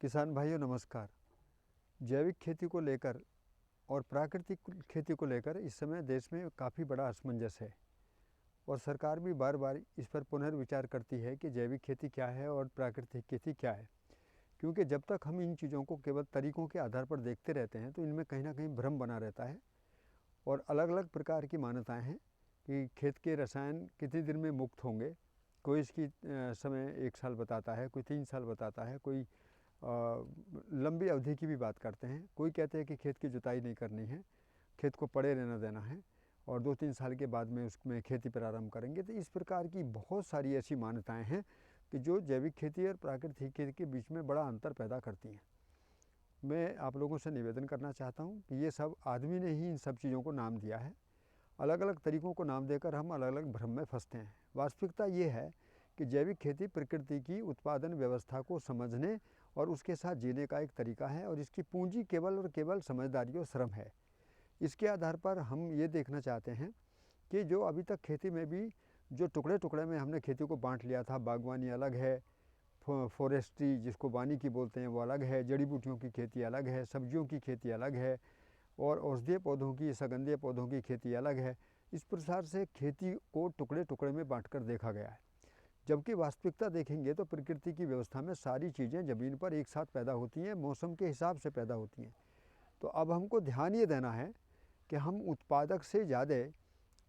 किसान भाइयों नमस्कार। जैविक खेती को लेकर और प्राकृतिक खेती को लेकर इस समय देश में काफ़ी बड़ा असमंजस है और सरकार भी बार बार इस पर पुनर्विचार करती है कि जैविक खेती क्या है और प्राकृतिक खेती क्या है। क्योंकि जब तक हम इन चीज़ों को केवल तरीकों के आधार पर देखते रहते हैं तो इनमें कहीं ना कहीं भ्रम बना रहता है और अलग अलग प्रकार की मान्यताएं हैं कि खेत के रसायन कितने दिन में मुक्त होंगे। कोई इसकी समय 1 साल बताता है, कोई 3 साल बताता है, कोई लंबी अवधि की भी बात करते हैं। कोई कहते हैं कि खेत की जुताई नहीं करनी है, खेत को पड़े रहना देना है और 2-3 साल के बाद में उसमें खेती प्रारंभ करेंगे। तो इस प्रकार की बहुत सारी ऐसी मान्यताएं हैं कि जो जैविक खेती और प्राकृतिक खेती के बीच में बड़ा अंतर पैदा करती हैं। मैं आप लोगों से निवेदन करना चाहता हूँ कि ये सब आदमी ने ही इन सब चीज़ों को नाम दिया है। अलग अलग तरीक़ों को नाम देकर हम अलग अलग भ्रम में फंसते हैं। वास्तविकता ये है कि जैविक खेती प्रकृति की उत्पादन व्यवस्था को समझने और उसके साथ जीने का एक तरीका है और इसकी पूंजी केवल और केवल समझदारी और श्रम है। इसके आधार पर हम ये देखना चाहते हैं कि जो अभी तक खेती में भी जो टुकड़े टुकड़े में हमने खेती को बांट लिया था, बागवानी अलग है, फॉरेस्ट्री जिसको बानी की बोलते हैं वो अलग है, जड़ी बूटियों की खेती अलग है, सब्जियों की खेती अलग है और औषधीय पौधों की, सुगंधीय पौधों की खेती अलग है। इस प्रकार से खेती को टुकड़े टुकड़े में बांटकर देखा गया है। जबकि वास्तविकता देखेंगे तो प्रकृति की व्यवस्था में सारी चीज़ें ज़मीन पर एक साथ पैदा होती हैं, मौसम के हिसाब से पैदा होती हैं। तो अब हमको ध्यान ये देना है कि हम उत्पादक से ज़्यादा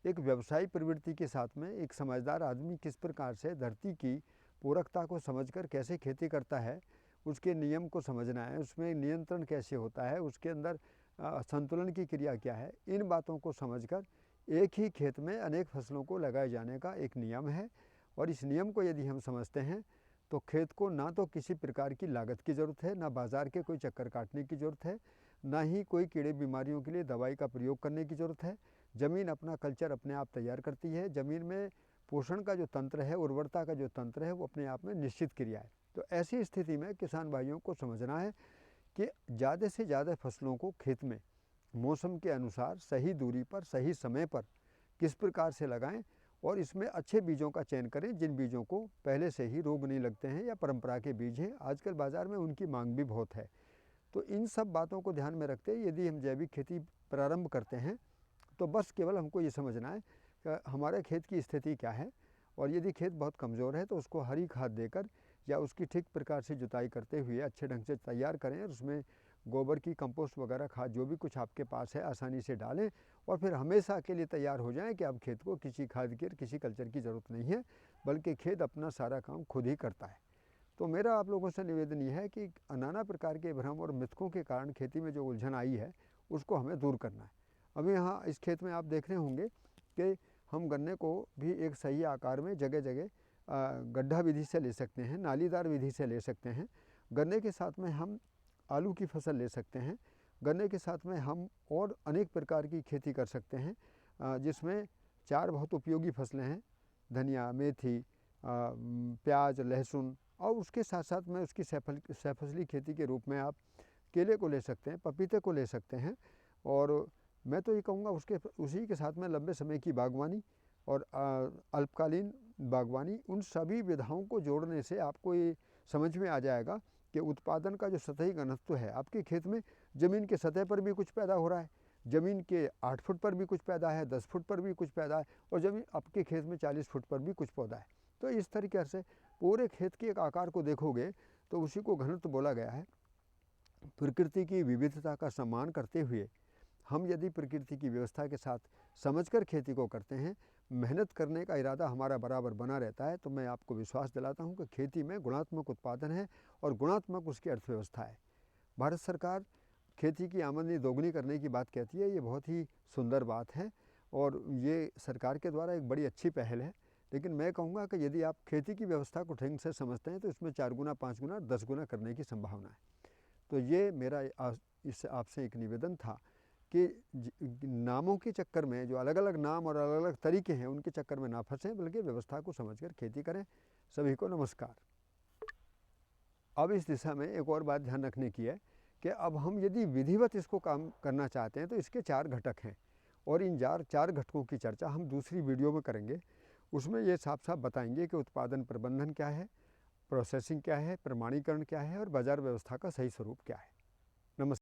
एक व्यवसायी प्रवृत्ति के साथ में एक समझदार आदमी किस प्रकार से धरती की पूरकता को समझकर कैसे खेती करता है, उसके नियम को समझना है, उसमें नियंत्रण कैसे होता है, उसके अंदर संतुलन की क्रिया क्या है। इन बातों को समझकर एक ही खेत में अनेक फसलों को लगाए जाने का एक नियम है और इस नियम को यदि हम समझते हैं तो खेत को ना तो किसी प्रकार की लागत की ज़रूरत है, ना बाज़ार के कोई चक्कर काटने की ज़रूरत है, ना ही कोई कीड़े बीमारियों के लिए दवाई का प्रयोग करने की ज़रूरत है। ज़मीन अपना कल्चर अपने आप तैयार करती है। ज़मीन में पोषण का जो तंत्र है, उर्वरता का जो तंत्र है, वो अपने आप में निश्चित क्रिया है। तो ऐसी स्थिति में किसान भाइयों को समझना है कि ज़्यादा से ज़्यादा फसलों को खेत में मौसम के अनुसार सही दूरी पर सही समय पर किस प्रकार से लगाएं और इसमें अच्छे बीजों का चयन करें, जिन बीजों को पहले से ही रोग नहीं लगते हैं या परंपरा के बीज हैं। आजकल बाज़ार में उनकी मांग भी बहुत है। तो इन सब बातों को ध्यान में रखते यदि हम जैविक खेती प्रारंभ करते हैं तो बस केवल हमको ये समझना है कि हमारे खेत की स्थिति क्या है और यदि खेत बहुत कमज़ोर है तो उसको हरी खाद देकर या उसकी ठीक प्रकार से जुताई करते हुए अच्छे ढंग से तैयार करें और उसमें गोबर की कंपोस्ट वगैरह खाद जो भी कुछ आपके पास है आसानी से डालें और फिर हमेशा के लिए तैयार हो जाएं कि अब खेत को किसी खाद की और किसी कल्चर की ज़रूरत नहीं है, बल्कि खेत अपना सारा काम खुद ही करता है। तो मेरा आप लोगों से निवेदन ये है कि नाना प्रकार के भ्रम और मिथकों के कारण खेती में जो उलझन आई है उसको हमें दूर करना है। अभी यहाँ इस खेत में आप देख रहे होंगे कि हम गन्ने को भी एक सही आकार में जगह जगह गड्ढा विधि से ले सकते हैं, नालीदार विधि से ले सकते हैं। गन्ने के साथ में हम आलू की फसल ले सकते हैं। गन्ने के साथ में हम और अनेक प्रकार की खेती कर सकते हैं जिसमें 4 बहुत उपयोगी फसलें हैं, धनिया, मेथी, प्याज, लहसुन और उसके साथ साथ में उसकी सहफसली खेती के रूप में आप केले को ले सकते हैं, पपीते को ले सकते हैं और मैं तो ये कहूँगा उसी के साथ में लंबे समय की बागवानी और अल्पकालीन बागवानी, उन सभी विधाओं को जोड़ने से आपको ये समझ में आ जाएगा कि उत्पादन का जो सतही घनत्व है आपके खेत में, ज़मीन के सतह पर भी कुछ पैदा हो रहा है, ज़मीन के 8 फुट पर भी कुछ पैदा है, 10 फुट पर भी कुछ पैदा है और ज़मीन आपके खेत में 40 फुट पर भी कुछ पौधा है। तो इस तरीके से पूरे खेत के एक आकार को देखोगे तो उसी को घनत्व बोला गया है। प्रकृति की विविधता का सम्मान करते हुए हम यदि प्रकृति की व्यवस्था के साथ समझकर खेती को करते हैं, मेहनत करने का इरादा हमारा बराबर बना रहता है, तो मैं आपको विश्वास दिलाता हूं कि खेती में गुणात्मक उत्पादन है और गुणात्मक उसकी अर्थव्यवस्था है। भारत सरकार खेती की आमदनी दोगुनी करने की बात कहती है, ये बहुत ही सुंदर बात है और ये सरकार के द्वारा एक बड़ी अच्छी पहल है। लेकिन मैं कहूँगा कि यदि आप खेती की व्यवस्था को ढंग से समझते हैं तो इसमें 4 गुना, 5 गुना, 10 गुना करने की संभावना है। तो ये मेरा इससे आपसे एक निवेदन था कि नामों के चक्कर में, जो अलग अलग नाम और अलग अलग तरीके हैं, उनके चक्कर में ना फंसें, बल्कि व्यवस्था को समझकर खेती करें। सभी को नमस्कार। अब इस दिशा में एक और बात ध्यान रखने की है कि अब हम यदि विधिवत इसको काम करना चाहते हैं तो इसके 4 घटक हैं और इन 4 घटकों की चर्चा हम दूसरी वीडियो में करेंगे। उसमें ये साफ साफ बताएंगे कि उत्पादन प्रबंधन क्या है, प्रोसेसिंग क्या है, प्रमाणीकरण क्या है और बाज़ार व्यवस्था का सही स्वरूप क्या है। नमस्कार।